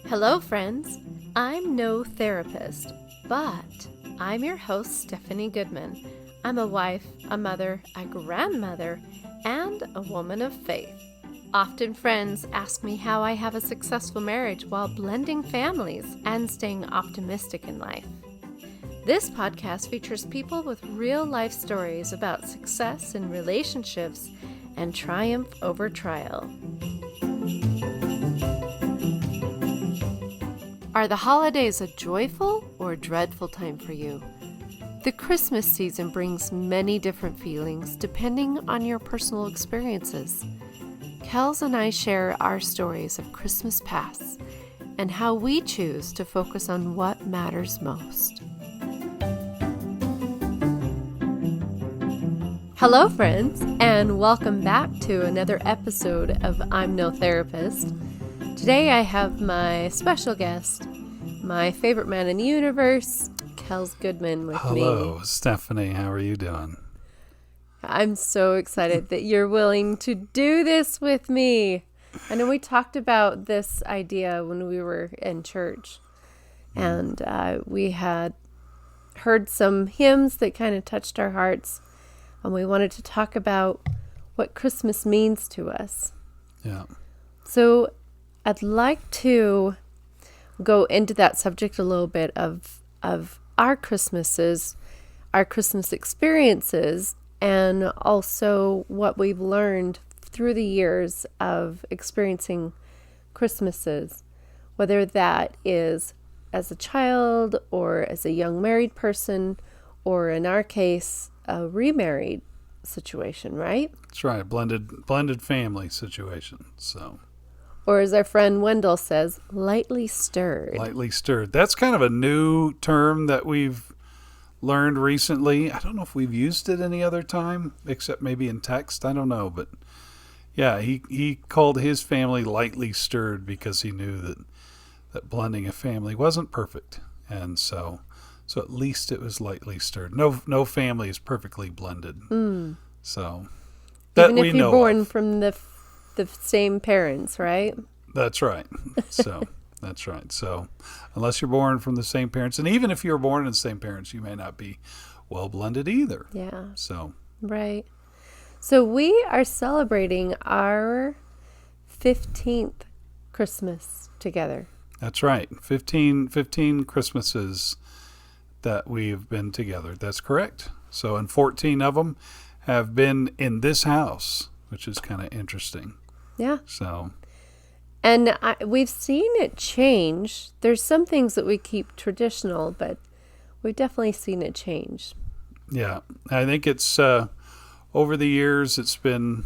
Hello, friends. I'm no therapist, but I'm your host, Stephanie Goodman. I'm a wife, a mother, a grandmother, and a woman of faith. Often friends ask me how I have a successful marriage while blending families and staying optimistic in life. This podcast features people with real-life stories about success in relationships and triumph over trial. Are the holidays a joyful or dreadful time for you? The Christmas season brings many different feelings depending on your personal experiences. Kels and I share our stories of Christmas past and how we choose to focus on what matters most. Hello, friends, and welcome back to another episode of I'm No Therapist. Today I have my special guest, my favorite man in the universe, Kels Goodman with me. Hello, Stephanie. How are you doing? I'm so excited that you're willing to do this with me. I know we talked about this idea when we were in church, and we had heard some hymns that kind of touched our hearts, and we wanted to talk about what Christmas means to us. Yeah. So I'd like to go into that subject a little bit of our Christmases, our Christmas experiences, and also what we've learned through the years of experiencing Christmases, whether that is as a child or as a young married person, or in our case, a remarried situation, right? That's right. Blended family situation. So, or as our friend Wendell says, lightly stirred. Lightly stirred. That's kind of a new term that we've learned recently. I don't know if we've used it any other time, except maybe in text. I don't know. But yeah, he called his family lightly stirred because he knew that blending a family wasn't perfect. And so at least it was lightly stirred. No family is perfectly blended. So that even we if you're know born of. from the same parents, right? That's right. So that's right. So unless you're born from the same parents, and even if you're born in the same parents, you may not be well blended either. Yeah. So right. So we are celebrating our 15th Christmas together. That's right. 15 Christmases that we've been together. That's correct. So, and 14 of them have been in this house, which is kind of interesting. Yeah. So, and we've seen it change. There's some things that we keep traditional, but we've definitely seen it change. Yeah. I think it's, over the years, it's been,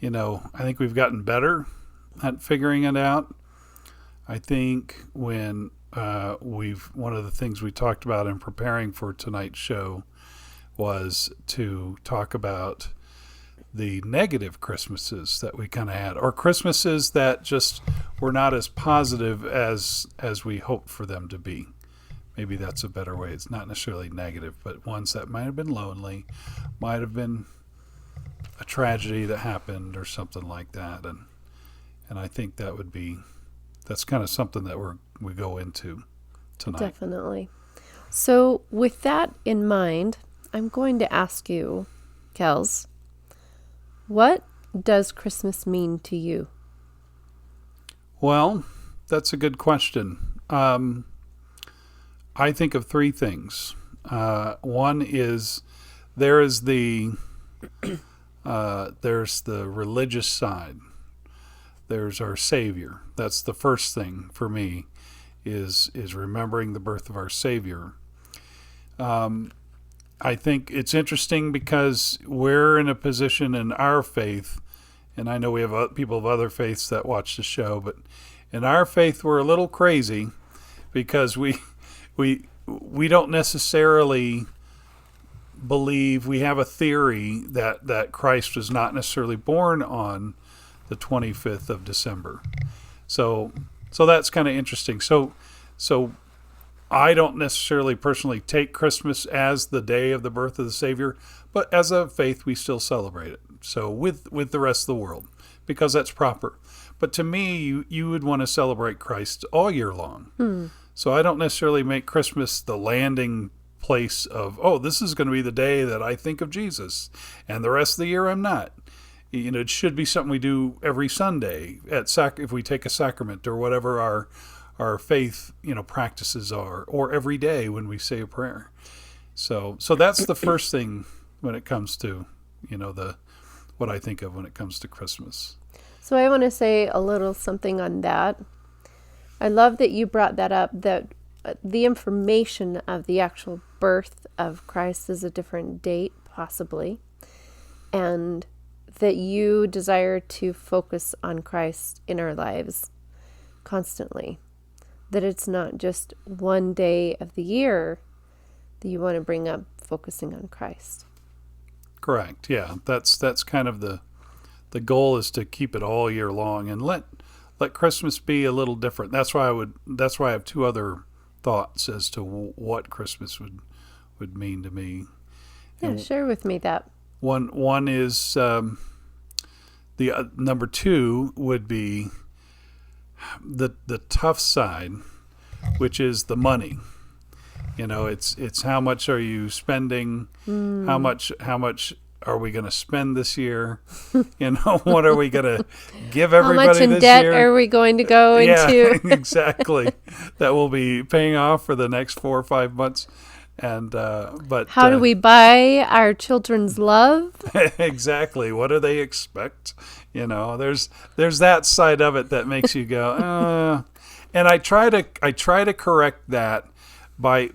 I think we've gotten better at figuring it out. I think when one of the things we talked about in preparing for tonight's show was to talk about the negative Christmases that we kind of had, or Christmases that just were not as positive as we hoped for them to be. Maybe that's a better way. It's not necessarily negative, but ones that might have been lonely, might have been a tragedy that happened or something like that. And I think that's kind of something that we go into tonight. Definitely. So with that in mind, I'm going to ask you, Kels, what does Christmas mean to you? Well, that's a good question. I think of three things. One is there's the religious side. There's our Savior. That's the first thing for me is remembering the birth of our Savior. I think it's interesting because we're in a position in our faith, and I know we have people of other faiths that watch the show, but in our faith we're a little crazy because we don't necessarily believe, we have a theory that Christ was not necessarily born on the 25th of December. So that's kind of interesting. So I don't necessarily personally take Christmas as the day of the birth of the Savior, but as a faith, we still celebrate it. So with the rest of the world, because that's proper. But to me, you would want to celebrate Christ all year long. So I don't necessarily make Christmas the landing place of, oh, this is going to be the day that I think of Jesus, and the rest of the year I'm not. It should be something we do every Sunday if we take a sacrament or whatever our faith, practices are, or every day when we say a prayer. So that's the first thing when it comes to, what I think of when it comes to Christmas. So I want to say a little something on that. I love that you brought that up, that the information of the actual birth of Christ is a different date, possibly, and that you desire to focus on Christ in our lives constantly. That it's not just one day of the year that you want to bring up focusing on Christ. Correct. Yeah, that's kind of the goal, is to keep it all year long and let Christmas be a little different. That's why I have two other thoughts as to what Christmas would mean to me. Yeah, and share with me that. One is the number two would be the tough side, which is the money. It's how much are you spending? How much are we going to spend this year? What are we going to give everybody this year? How much in debt are we going to go into? Yeah, exactly. That will be paying off for the next 4 or 5 months. And but how do we buy our children's love? Exactly. What do they expect? There's that side of it that makes you go, and I try to correct that by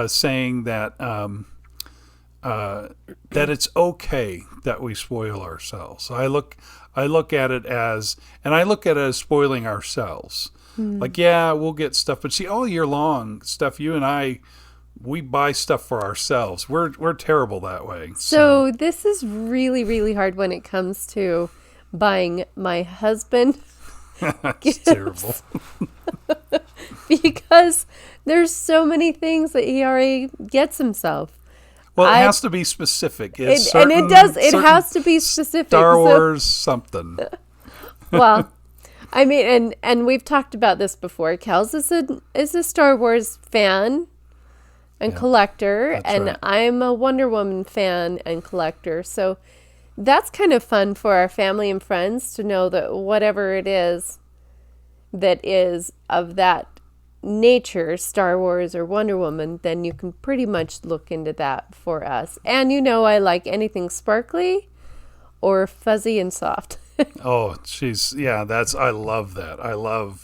saying that that it's okay that we spoil ourselves. I look at it as spoiling ourselves. Like, yeah, we'll get stuff, but see, all year long, stuff, you and I, we buy stuff for ourselves. We're terrible that way. So this is really, really hard when it comes to buying my husband gifts. Terrible. Because there's so many things that he already gets himself. Well, it has to be specific. It has to be specific. Star Wars something. Well, I mean, and we've talked about this before. Kels is a Star Wars fan and collector, and right. I'm a Wonder Woman fan and collector. So that's kind of fun for our family and friends to know that whatever it is that is of that nature, Star Wars or Wonder Woman, then you can pretty much look into that for us. And I like anything sparkly or fuzzy and soft. Oh, I love that.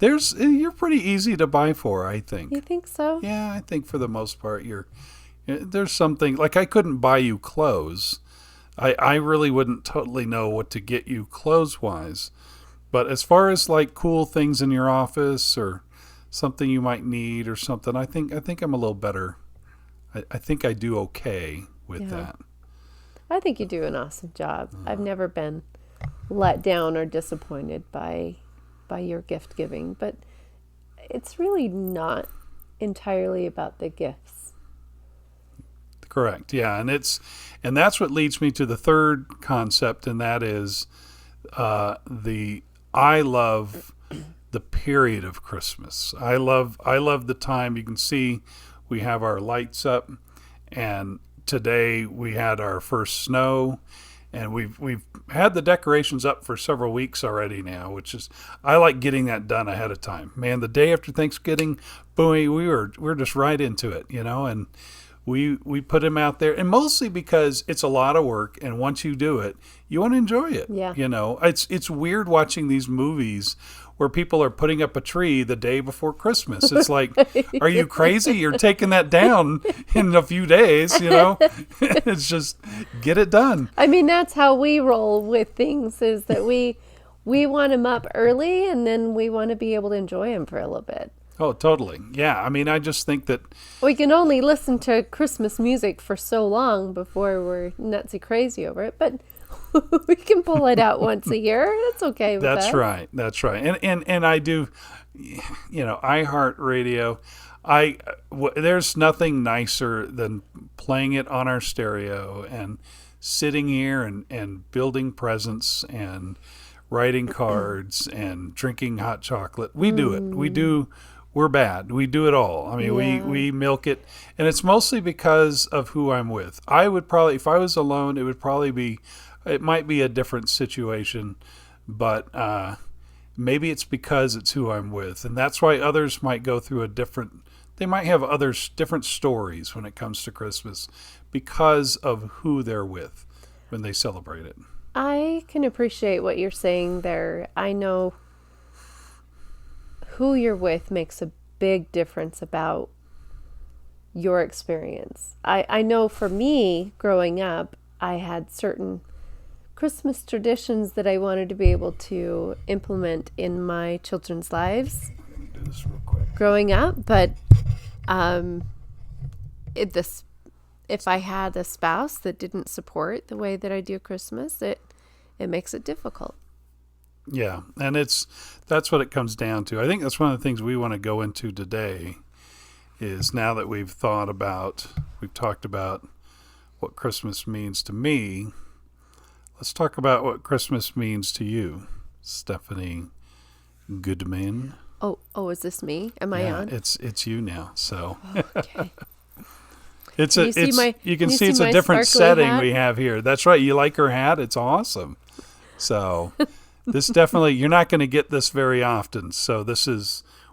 You're pretty easy to buy for, I think. You think so? Yeah, I think for the most part there's something, like I couldn't buy you clothes. I really wouldn't totally know what to get you clothes-wise. But as far as like cool things in your office or something you might need or something, I think I'm a little better. I think I do okay with that. I think you do an awesome job. I've never been let down or disappointed by your gift giving, but it's really not entirely about the gifts. Correct. Yeah, and that's what leads me to the third concept, and that is I love the period of Christmas. I love the time. You can see we have our lights up, and today we had our first snow, and we've had the decorations up for several weeks already now, which is, I like getting that done ahead of time. Man, the day after Thanksgiving, boy, we're just right into it, and we put him out there, and mostly because it's a lot of work, and once you do it, you want to enjoy it. Yeah. It's weird watching these movies where people are putting up a tree the day before Christmas. It's like, are you crazy? You're taking that down in a few days, It's just, get it done. I mean, that's how we roll with things, is that we want them up early, and then we want to be able to enjoy them for a little bit. Oh, totally. Yeah. I mean, I just think that we can only listen to Christmas music for so long before we're nutsy crazy over it, but we can pull it out once a year. That's okay with us. That's right. And I do, iHeartRadio. There's nothing nicer than playing it on our stereo and sitting here and building presents and writing cards and drinking hot chocolate. We do it. We're bad. We do it all. I mean, we milk it. And it's mostly because of who I'm with. I would probably, if I was alone, it might be a different situation. But maybe it's because it's who I'm with. And that's why others might go through they might have different stories when it comes to Christmas because of who they're with when they celebrate it. I can appreciate what you're saying there. I know who you're with makes a big difference about your experience. I know for me, growing up, I had certain Christmas traditions that I wanted to be able to implement in my children's lives Do this real quick. growing up, but if I had a spouse that didn't support the way that I do Christmas, it makes it difficult. Yeah, and that's what it comes down to. I think that's one of the things we want to go into today is now that we've talked about what Christmas means to me, let's talk about what Christmas means to you, Stephanie Goodman. Oh, is this me? Am I on? It's you now. So Okay. you can see it's a my different sparkly setting hat? we have here. That's right. You like her hat? It's awesome. So this definitely, you're not going to get this very often. So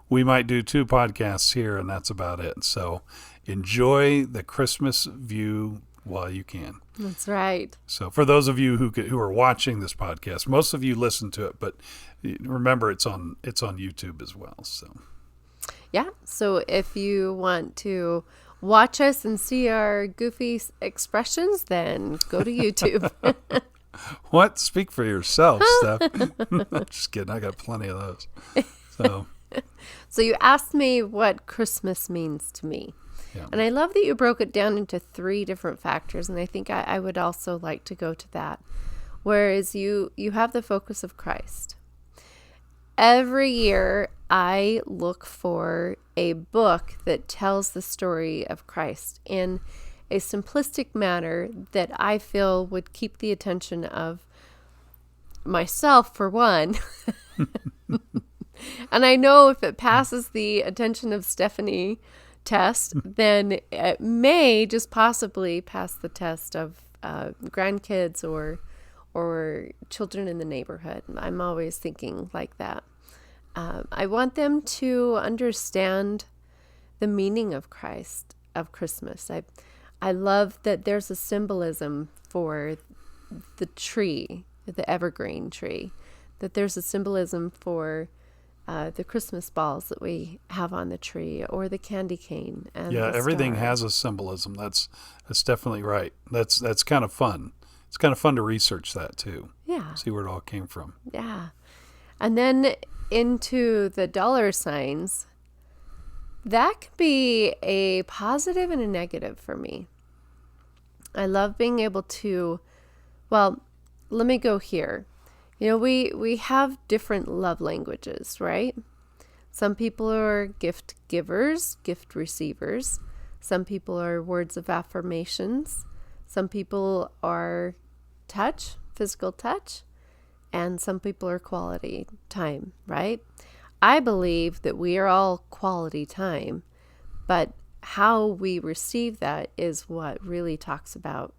we might do 2 podcasts here and that's about it. So enjoy the Christmas view while you can. That's right. So for those of you who are watching this podcast, most of you listen to it, but remember it's on YouTube as well. So Yeah. So if you want to watch us and see our goofy expressions, then go to YouTube. what? Speak for yourself, Steph. I'm just kidding. I got plenty of those. So you asked me what Christmas means to me. Yeah. And I love that you broke it down into 3 different factors. And I think I would also like to go to that. Whereas you have the focus of Christ. Every year, I look for a book that tells the story of Christ in a simplistic manner that I feel would keep the attention of myself, for one. And I know if it passes the attention of Stephanie test, then it may just possibly pass the test of grandkids or children in the neighborhood. I'm always thinking like that. I want them to understand the meaning of Christmas. I love that there's a symbolism for the tree, the evergreen tree, that there's a symbolism for the Christmas balls that we have on the tree, or the candy cane. And everything star. has a symbolism. That's definitely right. That's kind of fun. It's kind of fun to research that too. Yeah. See where it all came from. Yeah. And then into the dollar signs, that can be a positive and a negative for me. I love being able to, well, let me go here. You know, we have different love languages, right? Some people are gift givers, gift receivers. Some people are words of affirmations. Some people are touch, physical touch. And some people are quality time, right? I believe that we are all quality time, but how we receive that is what really talks about,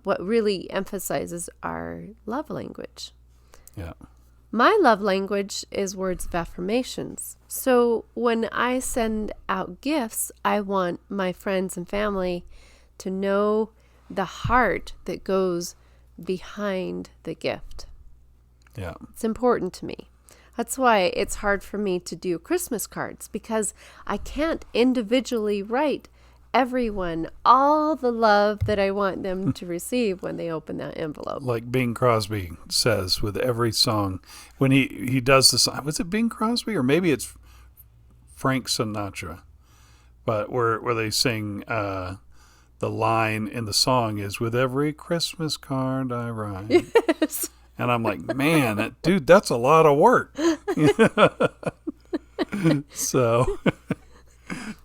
what really emphasizes our love language. Yeah. My love language is words of affirmations. So when I send out gifts, I want my friends and family to know the heart that goes behind the gift. Yeah. It's important to me. That's why it's hard for me to do Christmas cards, because I can't individually write everyone all the love that I want them to receive when they open that envelope. Like Bing Crosby says with every song, when he does the song, was it Bing Crosby or maybe it's Frank Sinatra? But where they sing the line in the song is, with every Christmas card I write. Yes. And I'm like, man, dude, that's a lot of work. So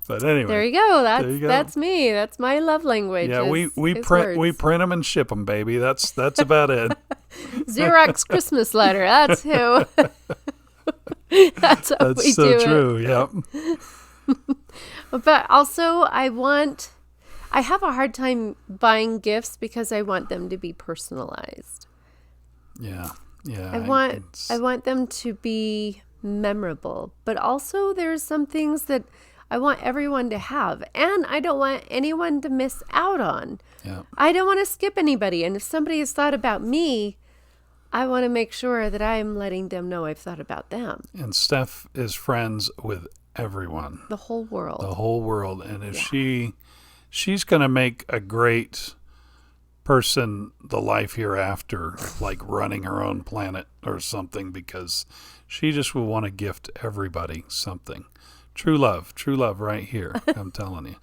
But anyway, there you go. there you go. That's me. That's my love language. Yeah, we print them and ship them, baby. That's about it. Xerox Christmas letter. That's who. That's how we so do true. it. Yep. But also, I have a hard time buying gifts because I want them to be personalized. Yeah. I want them to be memorable, but also there's some things that I want everyone to have, and I don't want anyone to miss out on. Yeah. I don't want to skip anybody, and if somebody has thought about me, I want to make sure that I'm letting them know I've thought about them. And Steph is friends with everyone. The whole world. The whole world. And if she's going to make a great person the life hereafter, like running her own planet or something, because she just will want to gift everybody something. True love right here. I'm telling you.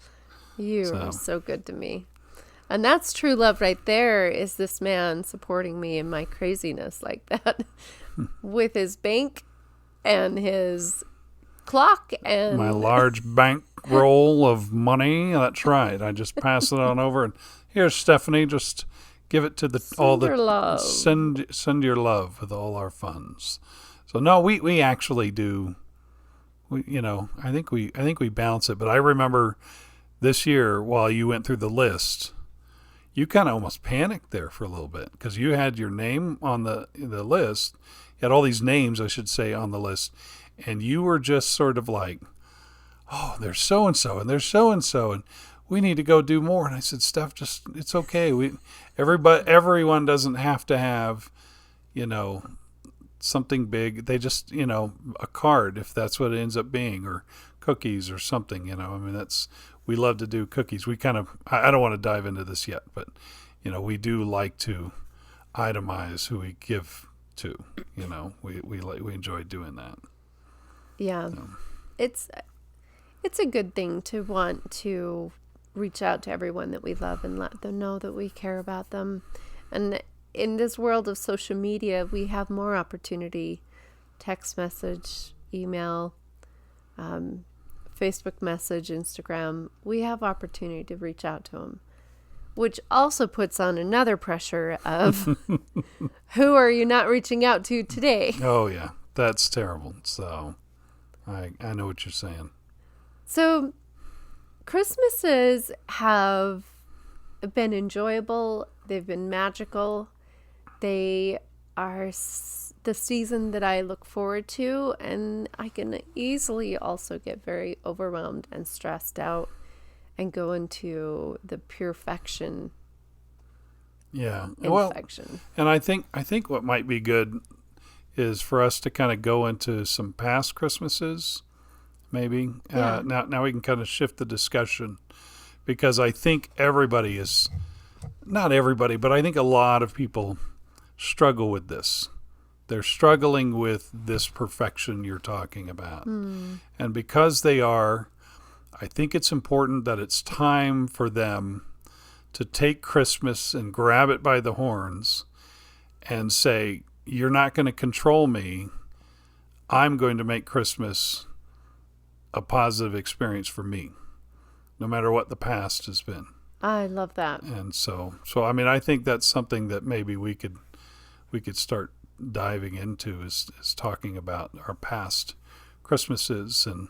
You are so good to me. And that's true love right there, is this man supporting me in my craziness like that with his bank and his clock and my large bank roll of money. That's right. I just pass it on over, and here, Stephanie, just give it to love. Send your love with all our funds. So no, we actually do. I think we balance it. But I remember this year, while you went through the list, you kind of almost panicked there for a little bit, because you had your name on the list. You had all these names, I should say, on the list, and you were just sort of like, oh, there's so-and-so, and there's so-and-so, and we need to go do more. And I said, Steph, it's okay. Everyone doesn't have to have, something big. They just, a card, if that's what it ends up being, or cookies or something, we love to do cookies. We kind of, I don't want to dive into this yet, but, we do like to itemize who we give to, we enjoy doing that. Yeah. It's a good thing to want to reach out to everyone that we love and let them know that we care about them. And in this world of social media, we have more opportunity. Text message, email, Facebook message, Instagram. We have opportunity to reach out to them, which also puts on another pressure of who are you not reaching out to today? Oh, yeah. That's terrible. So I know what you're saying. So Christmases have been enjoyable. They've been magical. They are the season that I look forward to, and I can easily also get very overwhelmed and stressed out and go into the perfection. Yeah. Infection. Well, and I think what might be good is for us to kind of go into some past Christmases, maybe. Yeah. Now we can kind of shift the discussion, because I think not everybody, but I think a lot of people struggle with this. They're struggling with this perfection you're talking about. And because they are, I think it's important that it's time for them to take Christmas and grab it by the horns and say, you're not going to control me. I'm going to make Christmas a positive experience for me, no matter what the past has been. I love that. And so I think that's something that maybe we could start diving into, is talking about our past Christmases. And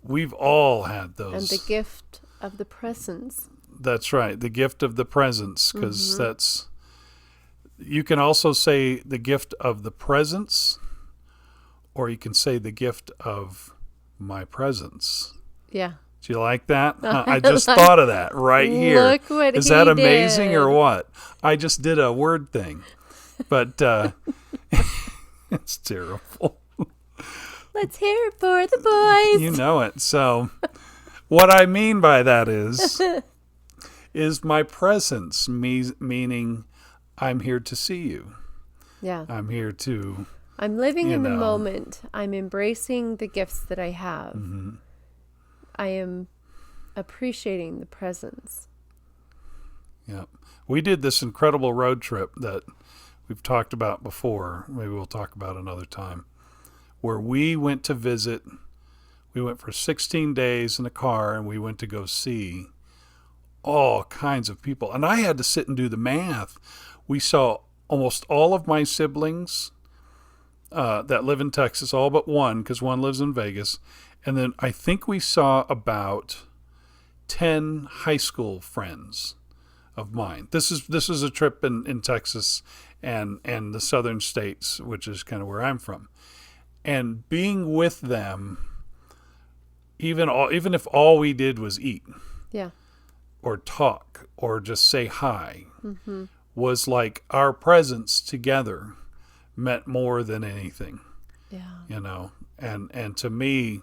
we've all had those. And the gift of the presents. That's right. The gift of the presents, because that's, you can also say the gift of the presents, or you can say the gift of my presence. Yeah. Do you like that? I just thought of that right here. Look what Is that he amazing did. or what? I just did a word thing, but it's terrible. Let's hear it for the boys. You know it. So what I mean by that is my presence, meaning I'm here to see you. Yeah. I'm here to... I'm living in the moment. I'm embracing the gifts that I have. Mm-hmm. I am appreciating the presence. Yeah. We did this incredible road trip that we've talked about before. Maybe we'll talk about another time, where we went to visit We went for 16 days in a car, and we went to go see all kinds of people. And I had to sit and do the math. We saw almost all of my siblings that live in Texas, all but one, because one lives in Vegas. And then I think we saw about 10 high school friends of mine. This is a trip in Texas and the southern states, which is kind of where I'm from. And being with them, even if all we did was eat, Yeah. or talk, or just say hi, was like our presence together meant more than anything. Yeah. And to me,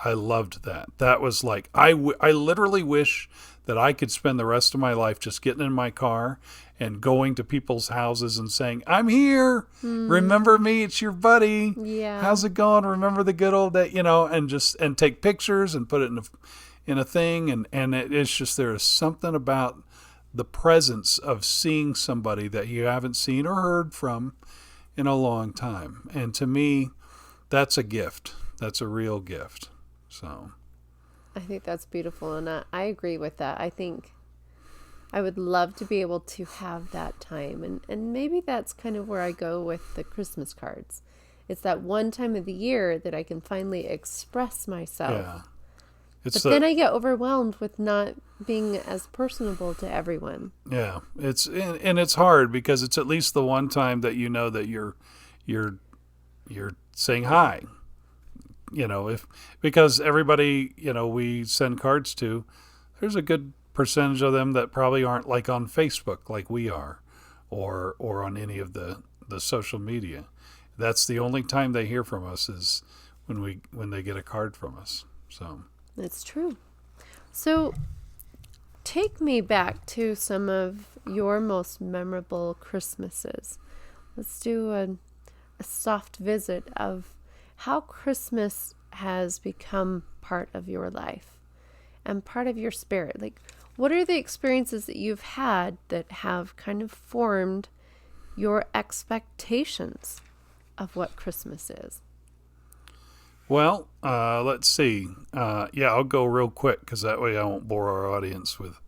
I loved that. That was like, I literally wish that I could spend the rest of my life just getting in my car and going to people's houses and saying, I'm here. Remember me? It's your buddy. Yeah. How's it going? Remember the good old day, and take pictures and put it in a thing. And it's just, there is something about the presence of seeing somebody that you haven't seen or heard from in a long time. And to me, that's a gift. That's a real gift. So I think that's beautiful, and I agree with that. I think I would love to be able to have that time, and maybe that's kind of where I go with the Christmas cards. It's that one time of the year that I can finally express myself. yeah, But then I get overwhelmed with not being as personable to everyone. yeah, it's hard because it's at least the one time that you know that you're saying hi. Because everybody, we send cards to, there's a good percentage of them that probably aren't like on Facebook like we are, or on any of the social media. That's the only time they hear from us is when they get a card from us. So It's true. So take me back to some of your most memorable Christmases. Let's do a soft visit of how Christmas has become part of your life and part of your spirit. Like, what are the experiences that you've had that have kind of formed your expectations of what Christmas is? Well, let's see. I'll go real quick because that way I won't bore our audience with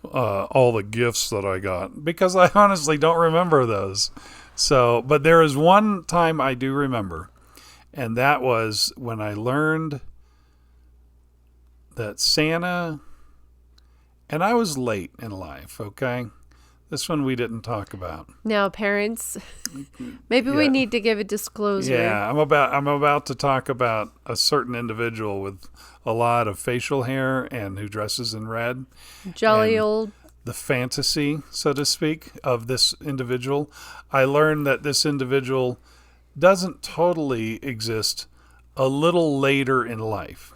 all the gifts that I got, because I honestly don't remember those. So, but there is one time I do remember, and that was when I learned that Santa, and I was late in life, okay? This one we didn't talk about. Now, parents, maybe we need to give a disclosure. Yeah, I'm about to talk about a certain individual with a lot of facial hair and who dresses in red. Jolly old. The fantasy, so to speak, of this individual. I learned that this individual doesn't totally exist a little later in life.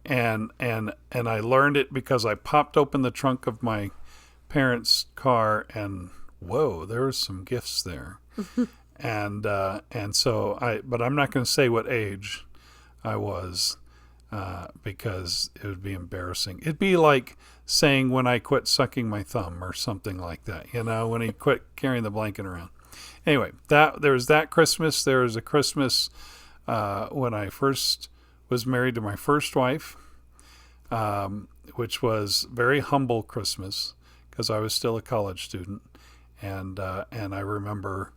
And I learned it because I popped open the trunk of my parents' car and whoa, there were some gifts there. and but I'm not going to say what age I was because it would be embarrassing. It'd be like saying when I quit sucking my thumb or something like that, when he quit carrying the blanket around. Anyway, there was that Christmas. There was a Christmas when I first was married to my first wife, which was very humble Christmas because I was still a college student. And I remember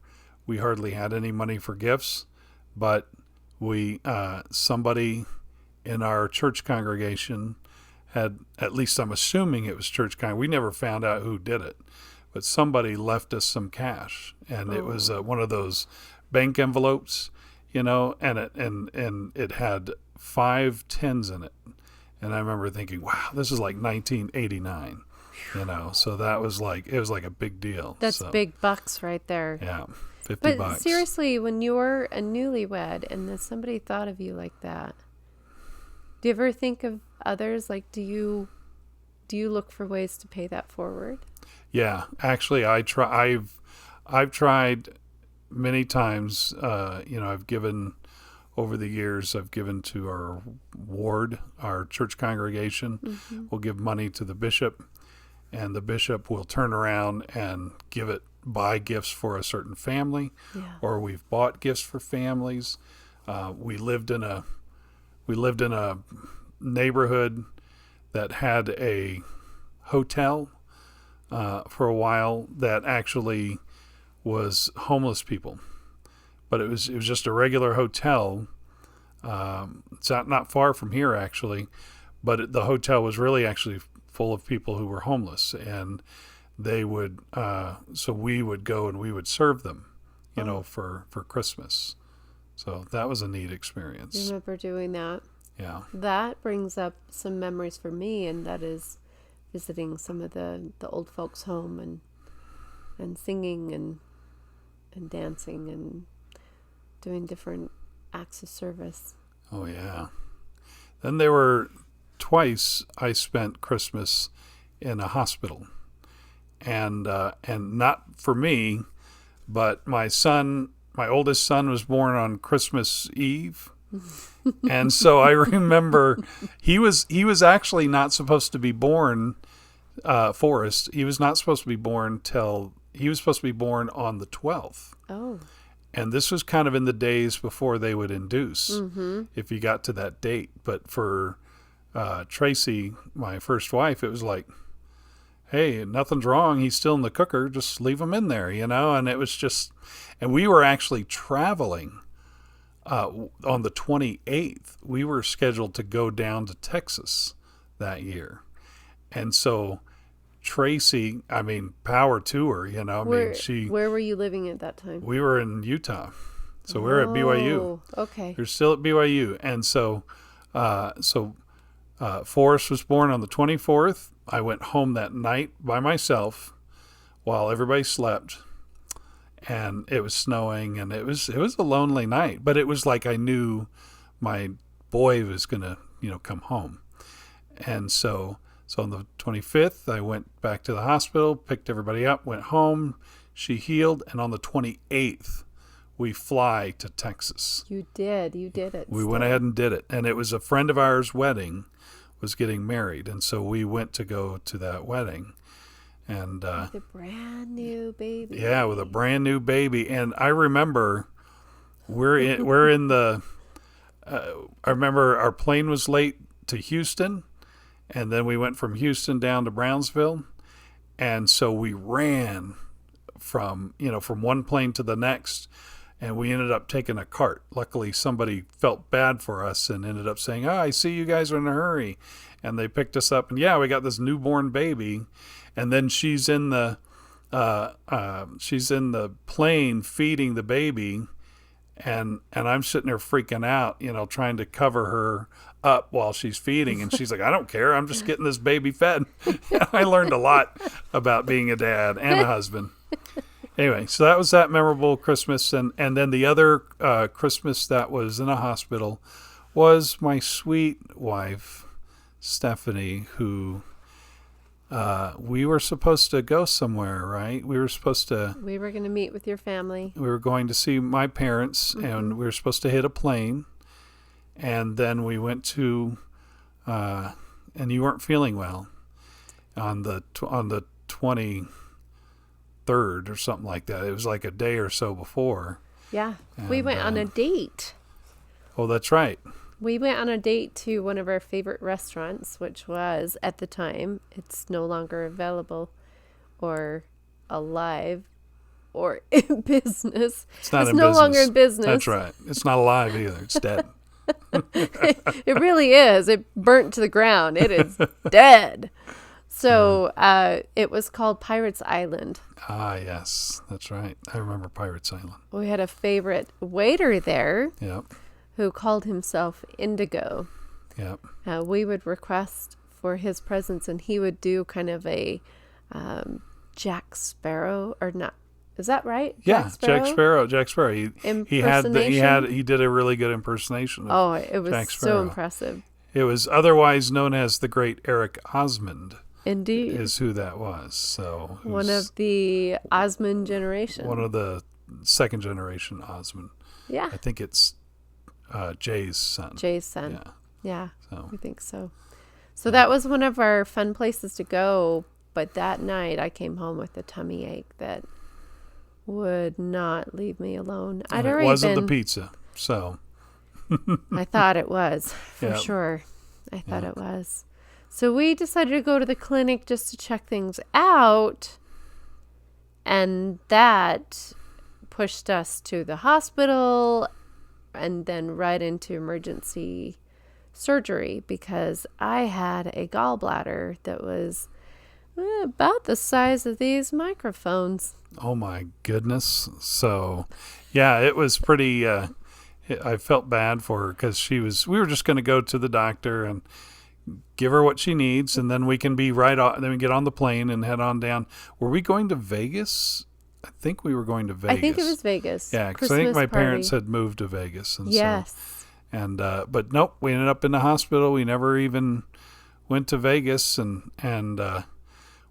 we hardly had any money for gifts, but somebody in our church congregation had, at least I'm assuming it was church we never found out who did it, but somebody left us some cash, and it was one of those bank envelopes, and it had 5 tens in it, and I remember thinking, wow, this is like 1989, so that was like, it was like a big deal. That's big bucks right there. Yeah, $50. But seriously, when you're a newlywed and then somebody thought of you like that, do you ever think of others? Like, do you look for ways to pay that forward? Yeah, actually, I've tried many times. I've given over the years. I've given to our ward, our church congregation. Mm-hmm. We'll give money to the bishop, and the bishop will turn around and buy gifts for a certain family, or we've bought gifts for families. We lived in we lived in a neighborhood that had a hotel for a while that actually was homeless people, but it was just a regular hotel. It's not far from here actually, but the hotel was really actually full of people who were homeless, and they would so we would go and we would serve them, for Christmas. So that was a neat experience. I remember doing that. Yeah. That brings up some memories for me, and that is visiting some of the old folks' home and singing and dancing and doing different acts of service. Oh, yeah. Then there were twice I spent Christmas in a hospital. And not for me, but my oldest son was born on Christmas Eve. And so I remember he was actually not supposed to be born, Forrest. He was not supposed to be born he was supposed to be born on the 12th. Oh. And this was kind of in the days before they would induce, if you got to that date. But for Tracy, my first wife, it was like, hey, nothing's wrong. He's still in the cooker. Just leave him in there, And it was just, and we were actually traveling on the 28th. We were scheduled to go down to Texas that year. And so Tracy, power to her, Where were you living at that time? We were in Utah. So we were at BYU. Okay. You're still at BYU. And so Forrest was born on the 24th. I went home that night by myself while everybody slept, and it was snowing, and it was a lonely night, but it was like I knew my boy was going to, come home. And so on the 25th, I went back to the hospital, picked everybody up, went home. She healed, and on the 28th, we fly to Texas. You did it. We went ahead and did it, and it was a friend of ours' wedding, was getting married, and so we went to go to that wedding. And with a brand new baby. Yeah, with a brand new baby. And I remember we're in the I remember our plane was late to Houston, and then we went from Houston down to Brownsville, and so we ran from one plane to the next, and we ended up taking a cart. Luckily, somebody felt bad for us and ended up saying, "Oh, I see you guys are in a hurry," and they picked us up. And we got this newborn baby, and then she's in the plane feeding the baby, and I'm sitting there freaking out, trying to cover her up while she's feeding, and she's like, "I don't care. I'm just getting this baby fed." I learned a lot about being a dad and a husband. Anyway, so that was that memorable Christmas. And then the other Christmas that was in a hospital was my sweet wife, Stephanie, who we were supposed to go somewhere, right? We were going to meet with your family. We were going to see my parents, and we were supposed to hit a plane. And then we went to, and you weren't feeling well on the 23rd or something like that. It was like a day or so before. Yeah. We went on a date. Oh, that's right. We went on a date to one of our favorite restaurants, which was, at the time, it's no longer available or alive or in business. It's no business. Longer in business. That's right. It's not alive either. It's dead. It really is. It burnt to the ground. It is dead. So it was called Pirates Island. Ah, yes. That's right. I remember Pirates Island. We had a favorite waiter there. Yep. Who called himself Indigo. Yep. We would request for his presence, and he would do kind of a Jack Sparrow, or not? Is that right? Yeah, Jack Sparrow. He did a really good impersonation of it was so impressive. It was otherwise known as the great Eric Osmond. Indeed. Is who that was. So one of the Osmond generation. One of the second generation Osmond. Yeah. I think it's Jay's son. Yeah. So. I think so. So that was one of our fun places to go. But that night I came home with a tummy ache that would not leave me alone. It wasn't the pizza. So I thought it was, for Yeah. sure. I thought Yeah. it was. So we decided to go to the clinic just to check things out. And that pushed us to the hospital and then right into emergency surgery because I had a gallbladder that was about the size of these microphones. Oh my goodness. So, yeah, it was pretty. I felt bad for her because we were just going to go to the doctor and give her what she needs, and then we can be right on. Then we get on the plane and head on down. Were we going to Vegas? I think we were going to Vegas. I think it was Vegas. Yeah, because I think my Christmas parents party. had moved to Vegas, and Yes. but nope, we ended up in the hospital. We never even went to Vegas, and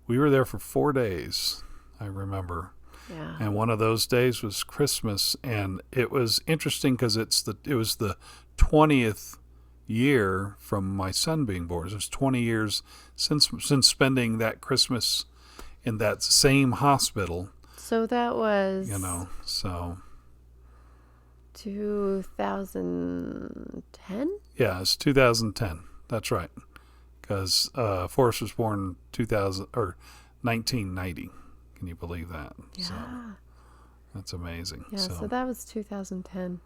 we were there for 4 days. I remember. Yeah. And one of those days was Christmas, and it was interesting because it was the 20th year from my son being born. It was 20 years since spending that Christmas in that same hospital. So that was So 2010? yeah, it's 2010. That's right, because Forrest was born 1990. Can you believe that? Yeah. So that's amazing. Yeah, so that was 2010.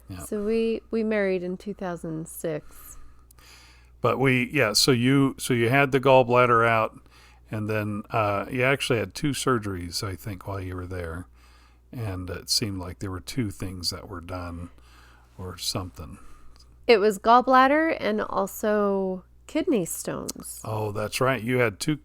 Yeah. So we married in 2006. But so you had the gallbladder out, and then you actually had 2 surgeries, I think, while you were there, and it seemed like there were 2 things that were done, or something. It was gallbladder and also kidney stones. Oh, that's right. You had two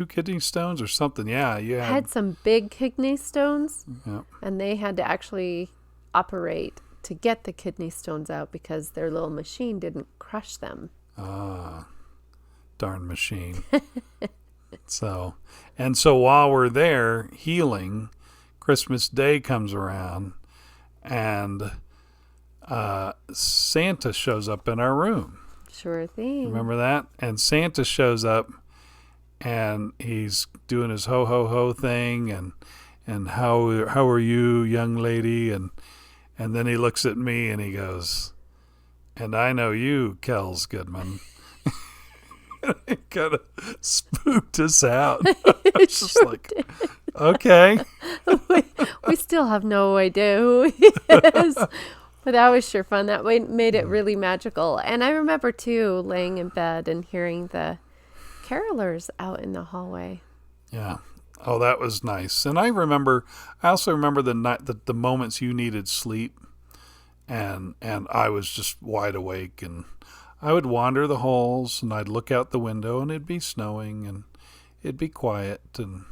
kidney stones or something. Yeah, you I had some big kidney stones, Yeah. and they had to actually operate to get the kidney stones out because their little machine didn't crush them. Ah, darn machine. So while we're there healing, Christmas Day comes around, and Santa shows up in our room. Sure thing. Remember that? And Santa shows up, and he's doing his ho ho ho thing, and how are you, young lady? And then he looks at me and he goes, "And I know you, Kels Goodman." It kind of spooked us out. It's just like, okay. we still have no idea who he is. But that was sure fun. That made it really magical. And I remember, too, laying in bed and hearing the carolers out in the hallway. Yeah. Oh, that was nice. And I also remember the night, the moments you needed sleep, and I was just wide awake, and I would wander the halls, and I'd look out the window, and it'd be snowing, and it'd be quiet, and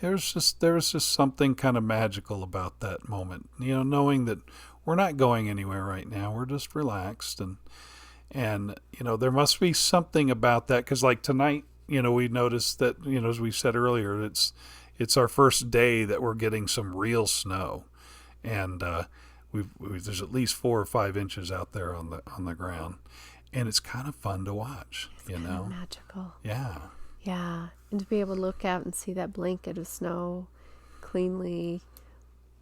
there was just something kind of magical about that moment. Knowing that we're not going anywhere right now. We're just relaxed, and there must be something about that, because like tonight, we noticed that, as we said earlier, it's our first day that we're getting some real snow, and there's at least 4 or 5 inches out there on the ground, and it's kind of fun to watch. It's kind of magical. Yeah. Yeah, and to be able to look out and see that blanket of snow cleanly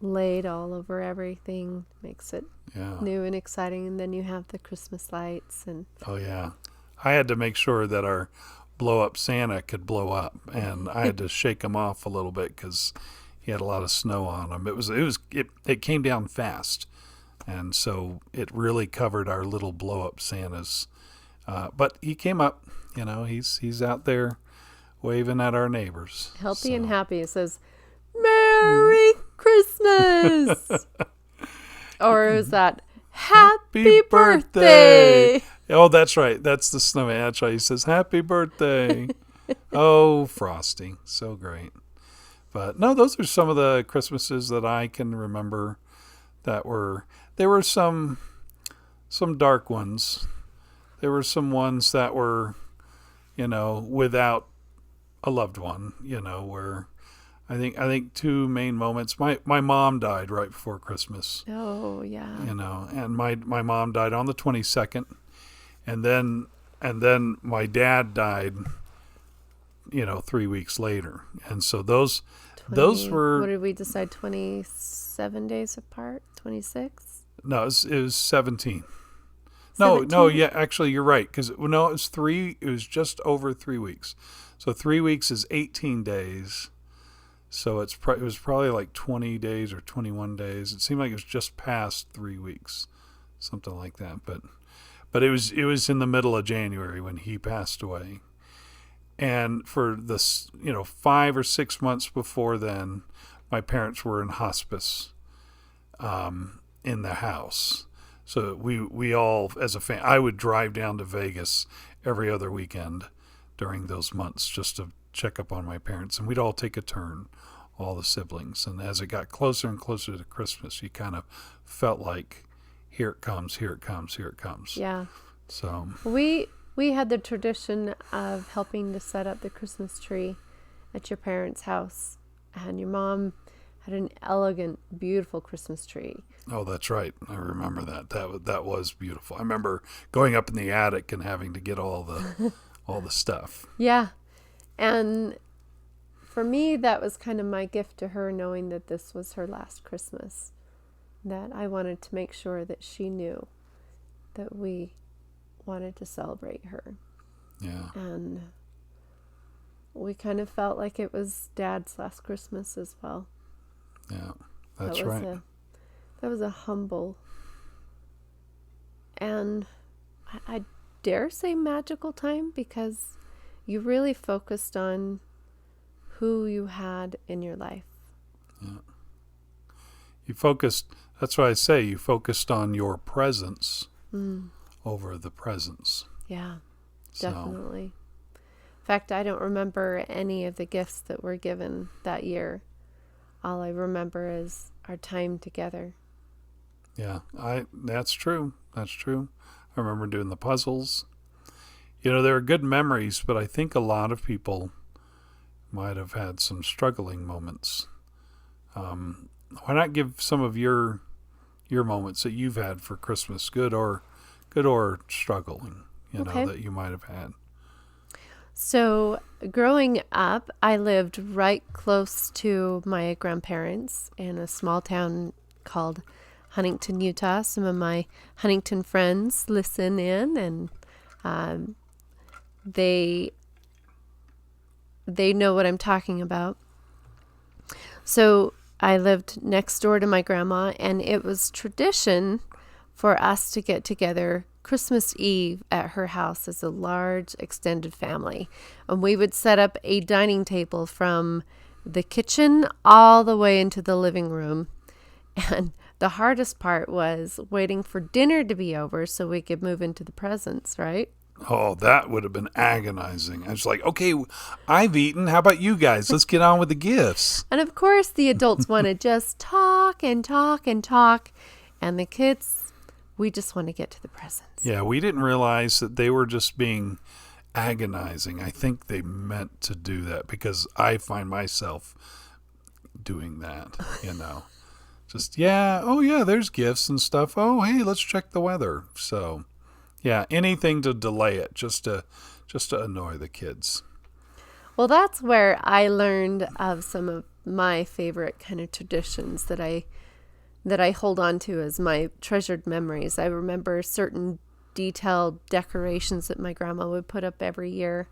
laid all over everything makes it new and exciting. And then you have the Christmas lights and oh yeah, I had to make sure that our blow-up Santa could blow up, and I had to shake him off a little bit because he had a lot of snow on him. It came down fast, and so it really covered our little blow-up Santas. But he came up. He's out there waving at our neighbors, healthy and happy. It says, "Merry Christmas," or is that "Happy birthday"? Oh, that's right. That's the snowman. That's right. He says, "Happy birthday." Oh, Frosty. So great. But no, those are some of the Christmases that I can remember there were some dark ones. There were some ones that were, without a loved one, where I think 2 main moments. My mom died right before Christmas. Oh, yeah. And my mom died on the 22nd. And then my dad died, 3 weeks later. And so those were, what did we decide, 27 days apart? 26? No, it was 17. 17? No, yeah, actually, you're right. Because, no, it was just over 3 weeks. So 3 weeks is 18 days. So it was probably like 20 days or 21 days. It seemed like it was just past 3 weeks, something like that. But it was in the middle of January when he passed away. And for this, 5 or 6 months before then, my parents were in hospice in the house. So we all, as a family, I would drive down to Vegas every other weekend during those months just to check up on my parents. And we'd all take a turn, all the siblings. And as it got closer and closer to Christmas, you kind of felt like, here it comes, here it comes, here it comes. Yeah. So we had the tradition of helping to set up the Christmas tree at your parents' house. And your mom had an elegant, beautiful Christmas tree. Oh, that's right. I remember that. That was beautiful. I remember going up in the attic and having to get all the stuff. Yeah. And for me, that was kind of my gift to her, knowing that this was her last Christmas. That I wanted to make sure that she knew that we wanted to celebrate her. Yeah. And we kind of felt like it was Dad's last Christmas as well. Yeah, that's right. That was a humble and I dare say magical time, because you really focused on who you had in your life. Yeah. That's why I say you focused on your presence over the presents. Yeah, definitely. In fact, I don't remember any of the gifts that were given that year. All I remember is our time together. Yeah, that's true. That's true. I remember doing the puzzles. There are good memories, but I think a lot of people might have had some struggling moments. Why not give some of your moments that you've had for Christmas, good or struggling, Okay. that you might have had. So growing up, I lived right close to my grandparents in a small town called Huntington, Utah. Some of my Huntington friends listen in, and they know what I'm talking about. So I lived next door to my grandma, and it was tradition for us to get together Christmas Eve at her house as a large extended family. And we would set up a dining table from the kitchen all the way into the living room. And the hardest part was waiting for dinner to be over so we could move into the presents, right? Oh, that would have been agonizing. I was like, okay, I've eaten. How about you guys? Let's get on with the gifts. And of course, the adults want to just talk and talk and talk. And the kids, we just want to get to the presents. Yeah, we didn't realize that they were just being agonizing. I think they meant to do that, because I find myself doing that, Just, there's gifts and stuff. Oh, hey, let's check the weather. So, yeah, anything to delay it, just to annoy the kids. Well, that's where I learned of some of my favorite kind of traditions that I hold on to as my treasured memories. I remember certain detailed decorations that my grandma would put up every year.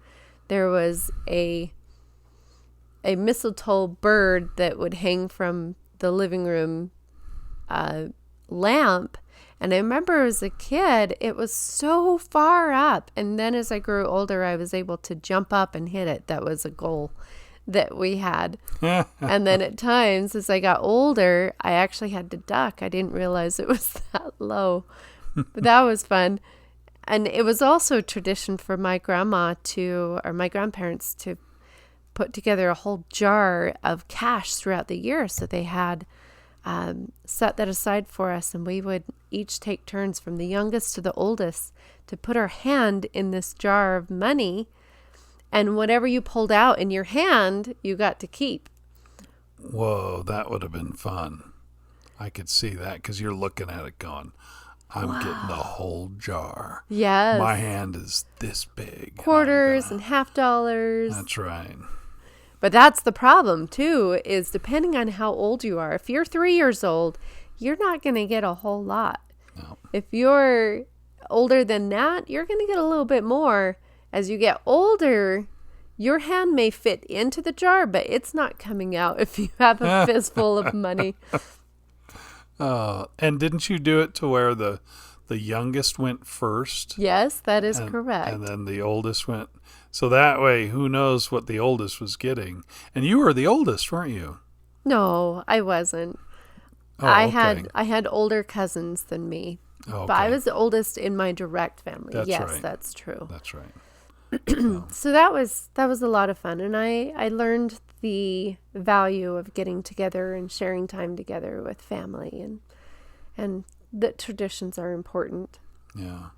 There was a mistletoe bird that would hang from the living room lamp. And I remember as a kid, it was so far up. And then as I grew older, I was able to jump up and hit it. That was a goal that we had. And then at times, as I got older, I actually had to duck. I didn't realize it was that low. But that was fun. And it was also a tradition for my grandparents to put together a whole jar of cash throughout the year. So they had set that aside for us, and we would each take turns from the youngest to the oldest to put our hand in this jar of money, and whatever you pulled out in your hand, you got to keep. Whoa, that would have been fun. I could see that, because you're looking at it going, I'm getting the whole jar. Yes. My hand is this big. Quarters and $50. That's right. But that's the problem, too, is depending on how old you are. If you're 3 years old, you're not going to get a whole lot. No. If you're older than that, you're going to get a little bit more. As you get older, your hand may fit into the jar, but it's not coming out if you have a fistful of money. And didn't you do it to where the youngest went first? Yes, that is correct. And then the oldest went. So that way, who knows what the oldest was getting? And you were the oldest, weren't you? No, I wasn't. Oh, I okay. had older cousins than me. Okay. But I was the oldest in my direct family. That's yes, right. that's true. That's right. So that was a lot of fun, and I learned the value of getting together and sharing time together with family, and that traditions are important. Yeah.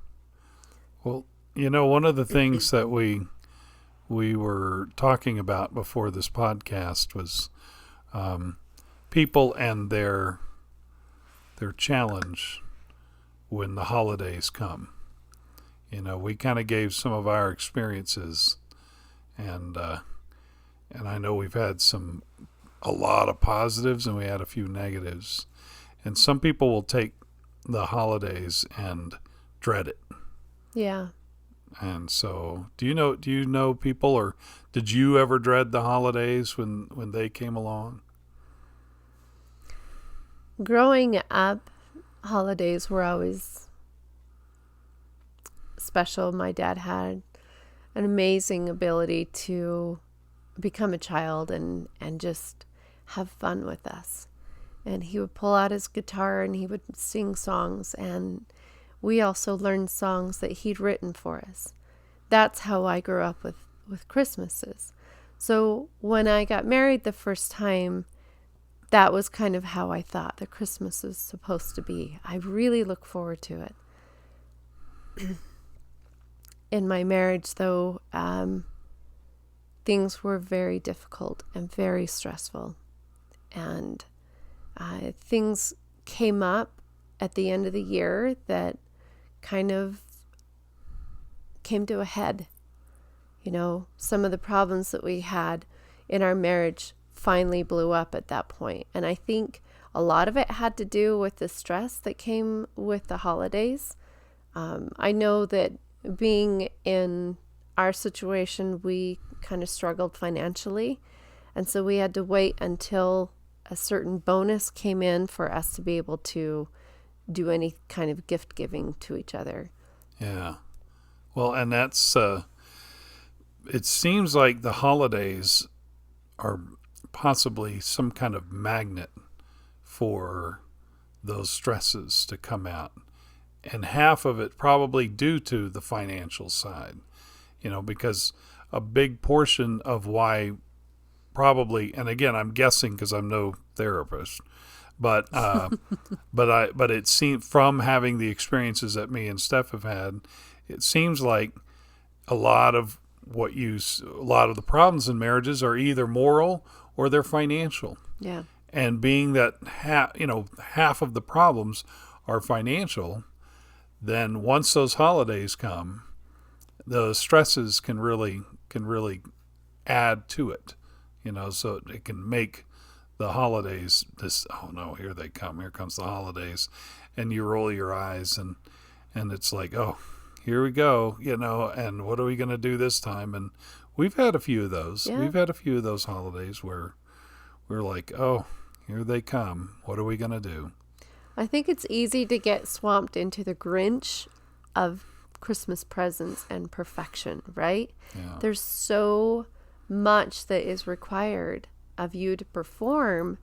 Well, one of the things that we were talking about before this podcast was people and their challenge when the holidays come. We kind of gave some of our experiences, and I know we've had a lot of positives, and we had a few negatives. And some people will take the holidays and dread it. Yeah. And so, do you know people, or did you ever dread the holidays when they came along? Growing up, holidays were always special. My dad had an amazing ability to become a child and just have fun with us. And he would pull out his guitar and he would sing songs, and we also learned songs that he'd written for us. That's how I grew up with Christmases. So when I got married the first time, that was kind of how I thought the Christmas was supposed to be. I really look forward to it. In my marriage, though, things were very difficult and very stressful. And things came up at the end of the year that kind of came to a head. Some of the problems that we had in our marriage finally blew up at that point. And I think a lot of it had to do with the stress that came with the holidays. I know that being in our situation, we kind of struggled financially. And so we had to wait until a certain bonus came in for us to be able to do any kind of gift giving to each other. Yeah. Well, and that's, it seems like the holidays are possibly some kind of magnet for those stresses to come out. And half of it probably due to the financial side, because a big portion of why probably, and again, I'm guessing because I'm no therapist, but it seems, from having the experiences that me and Steph have had, it seems like a lot of the problems in marriages are either moral or they're financial. Yeah. And being that half of the problems are financial, then once those holidays come, the stresses can really add to it, so it can make the holidays this, oh no, here they come, here comes the holidays, and you roll your eyes and it's like, oh, here we go, and what are we going to do this time? And we've had a few of those. Yeah. We've had a few of those holidays where we're like, oh, here they come. What are we going to do? I think it's easy to get swamped into the Grinch of Christmas presents and perfection, right? Yeah. There's so much that is required of you to perform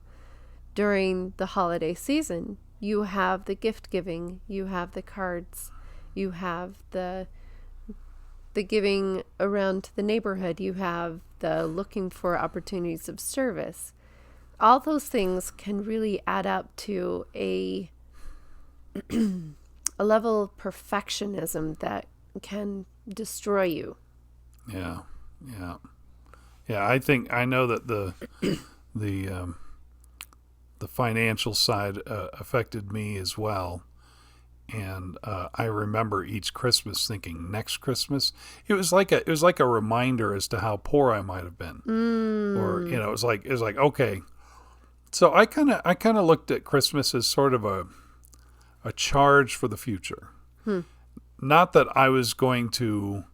during the holiday season. You have the gift giving, you have the cards, you have the giving around to the neighborhood, you have the looking for opportunities of service. All those things can really add up to a level of perfectionism that can destroy you. Yeah. I know that the financial side affected me as well. And I remember each Christmas thinking, next Christmas, it was like a reminder as to how poor I might have been. Or it was like, okay, So I kind of looked at Christmas as sort of a charge for the future. Not that I was going to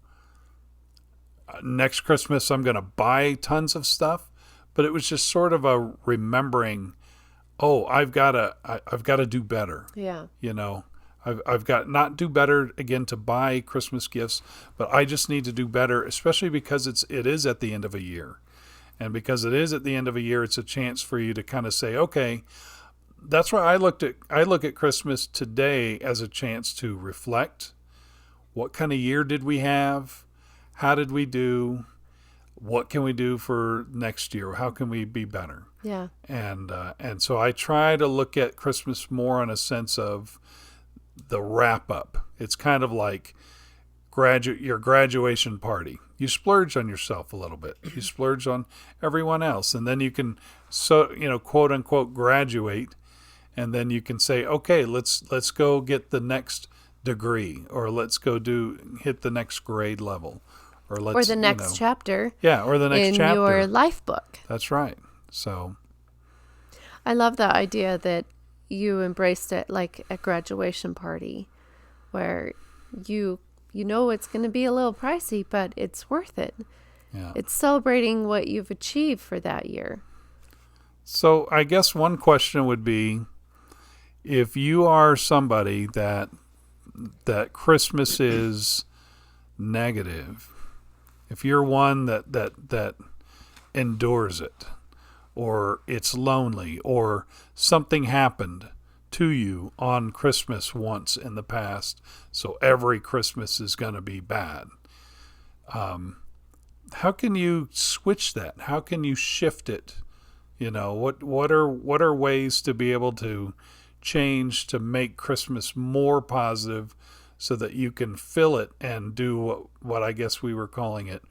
next Christmas I'm going to buy tons of stuff, but it was just sort of a remembering, oh, I've got to do better. Yeah. You know, I've got not do better again to buy Christmas gifts, but I just need to do better, especially because it is at the end of a year. And because it is at the end of a year, it's a chance for you to kind of say, okay, that's why I look at Christmas today as a chance to reflect. What kind of year did we have? How did we do? What can we do for next year? How can we be better? Yeah. And so I try to look at Christmas more in a sense of the wrap up. It's kind of like your graduation party. You splurge on yourself a little bit. You splurge on everyone else, and then you can quote unquote graduate, and then you can say, okay, let's go get the next degree, or let's go hit the next grade level, or the next chapter. Yeah, or the next in chapter. your life book. That's right. So I love the idea that you embraced it like a graduation party where you know it's going to be a little pricey, but it's worth it. yeah. It's celebrating what you've achieved for that year. So I guess one question would be, if you are somebody that Christmas is negative, if you're one that endures it, or it's lonely, or something happened to you on Christmas once in the past, so every Christmas is going to be bad. How can you switch that? How can you shift it? What are ways to be able to change to make Christmas more positive, so that you can fill it and do what I guess we were calling it,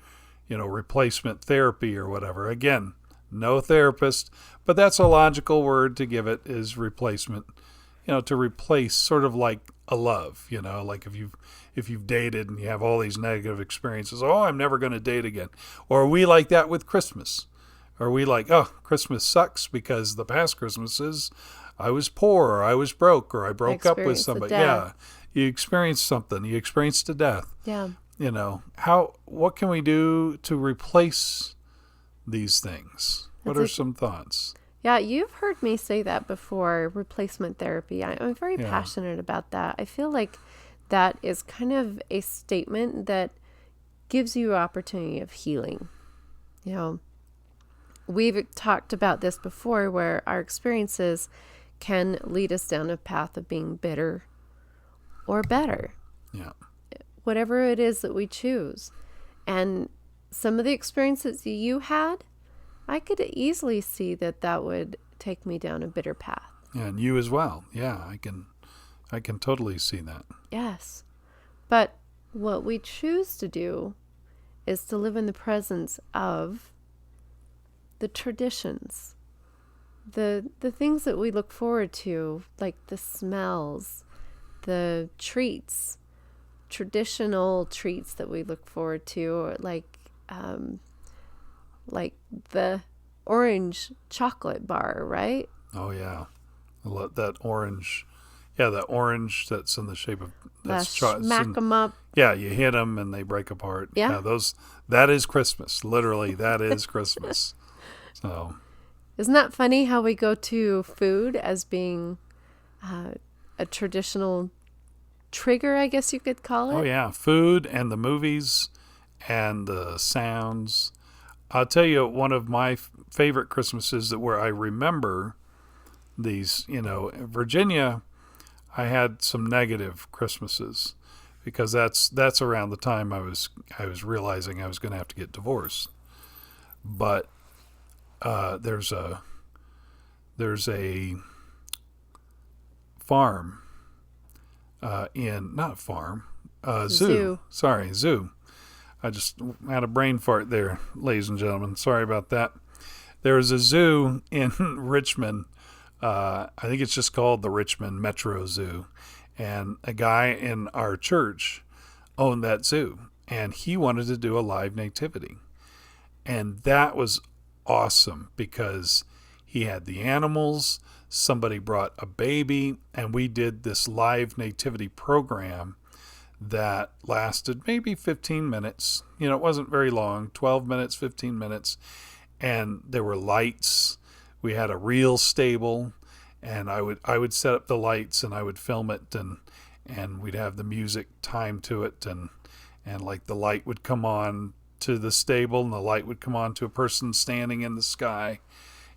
replacement therapy or whatever. Again, no therapist, but that's a logical word to give it, is replacement. To replace, sort of like a love, like if you've dated and you have all these negative experiences, oh, I'm never going to date again. Or are we like that with Christmas? Are we like, oh, Christmas sucks because the past Christmases I was poor, or I was broke, or I broke up with somebody. Yeah. You experienced something. You experienced a death. Yeah. What can we do to replace these things? What are some thoughts? Yeah, you've heard me say that before, replacement therapy. I'm very passionate about that. I feel like that is kind of a statement that gives you opportunity of healing. We've talked about this before, where our experiences can lead us down a path of being bitter or better. Yeah. Whatever it is that we choose. And some of the experiences you had, I could easily see that would take me down a bitter path. Yeah, and you as well. Yeah, I can totally see that. Yes. But what we choose to do is to live in the presence of the traditions, the things that we look forward to, like the smells, the treats, traditional treats that we look forward to, or like the orange chocolate bar, right? Oh yeah, that orange. Yeah, that orange that's in the shape of smack them up. Yeah, you hit them and they break apart. Yeah, that is Christmas. Literally, that is Christmas. So, isn't that funny how we go to food as being a traditional trigger, I guess you could call it? Oh yeah, food and the movies and the sounds. I'll tell you, one of my favorite Christmases where I remember these, Virginia, I had some negative Christmases because that's around the time I was realizing I was going to have to get divorced. But there's a farm zoo. Sorry, zoo. I just had a brain fart there, ladies and gentlemen. Sorry about that. There is a zoo in Richmond. I think it's just called the Richmond Metro Zoo. And a guy in our church owned that zoo. And he wanted to do a live nativity. And that was awesome because He had the animals. Somebody brought a baby, and we did this live nativity program that lasted maybe 15 minutes. It wasn't very long, 12 minutes, 15 minutes. And there were lights. We had a real stable, and I would set up the lights, and I would film it, and we'd have the music timed to it, and like the light would come on to the stable, and the light would come on to a person standing in the sky,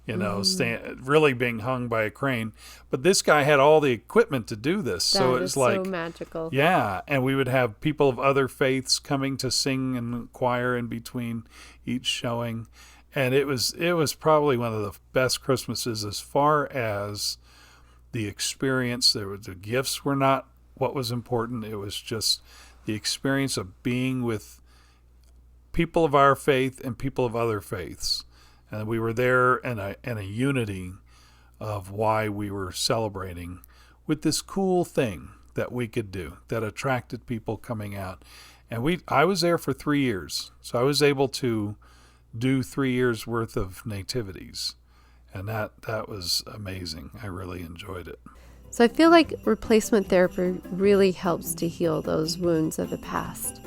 really being hung by a crane. But this guy had all the equipment to do this. So it was like so magical. Yeah. And we would have people of other faiths coming to sing and choir in between each showing. And it was probably one of the best Christmases as far as the experience. The gifts were not what was important. It was just the experience of being with people of our faith and people of other faiths. And we were there in a unity of why we were celebrating with this cool thing that we could do that attracted people coming out. And I was there for 3 years. So I was able to do 3 years worth of nativities. And that was amazing. I really enjoyed it. So I feel like replacement therapy really helps to heal those wounds of the past.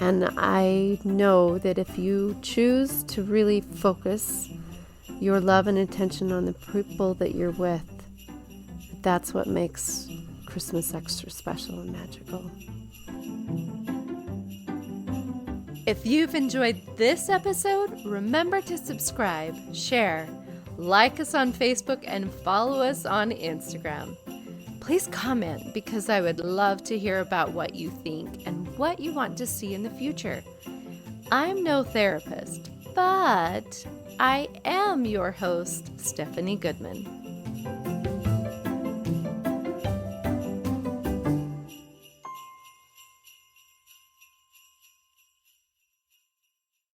And I know that if you choose to really focus your love and attention on the people that you're with, that's what makes Christmas extra special and magical. If you've enjoyed this episode, remember to subscribe, share, like us on Facebook, and follow us on Instagram. Please comment, because I would love to hear about what you think and what you want to see in the future. I'm no therapist, but I am your host, Stephanie Goodman.